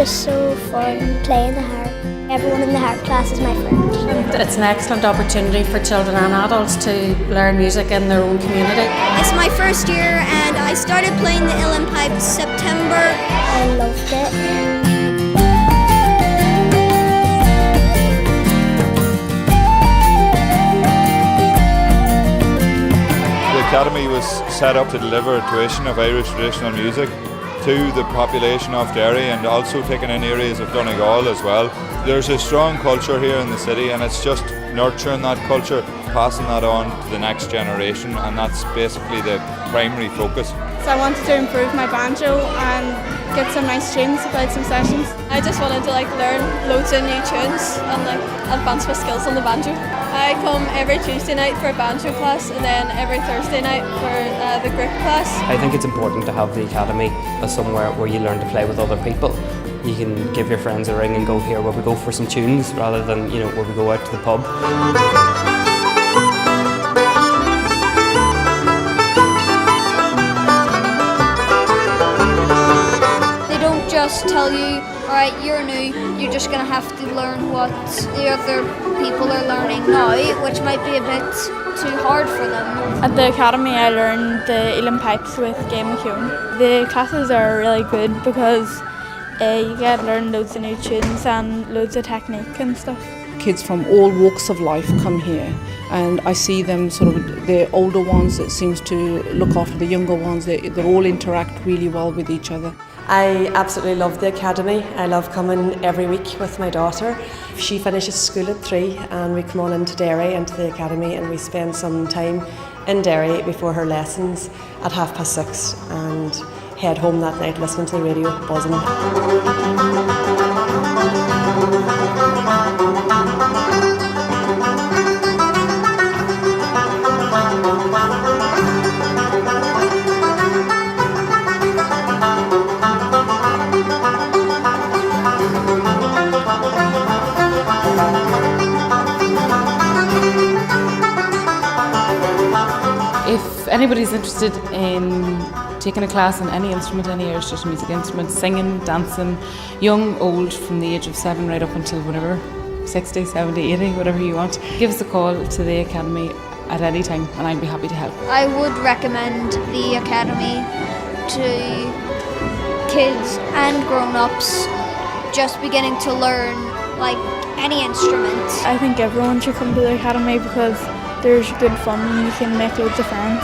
just so fun playing the harp. Everyone in the harp class is my friend. It's an excellent opportunity for children and adults to learn music in their own community. It's my first year and I started playing the uilleann pipe in September. I loved it. The Academy was set up to deliver tuition of Irish traditional music to the population of Derry and also taking in areas of Donegal as well. There's a strong culture here in the city and it's just nurturing that culture, passing that on to the next generation, and that's basically the primary focus. So I wanted to improve my banjo and get some nice tunes, play some sessions. I just wanted to learn loads of new tunes and advance my skills on the banjo. I come every Tuesday night for a banjo class and then every Thursday night for the group class. I think it's important to have the Academy as somewhere where you learn to play with other people. You can give your friends a ring and go, here where we go for some tunes, rather than where we go out to the pub. Just tell you, alright, you're new, you're just going to have to learn what the other people are learning now, which might be a bit too hard for them. At the Academy I learned the uilleann pipes with McCaffrey. The classes are really good because you get to learn loads of new tunes and loads of technique and stuff. Kids from all walks of life come here, and I see them the older ones that seems to look after the younger ones. They all interact really well with each other. I absolutely love the Academy. I love coming every week with my daughter. She finishes school at 3 and we come on into Derry, into the Academy, and we spend some time in Derry before her lessons at 6:30 and head home that night listening to the radio buzzing. If anybody's interested in taking a class on any instrument, any Irish traditional music instrument, singing, dancing, young, old, from the age of 7 right up until whatever, 60, 70, 80, whatever you want, give us a call to the Academy at any time and I'd be happy to help. I would recommend the Academy to kids and grown-ups just beginning to learn any instrument. I think everyone should come to the Academy because there's good fun and you can make loads of friends.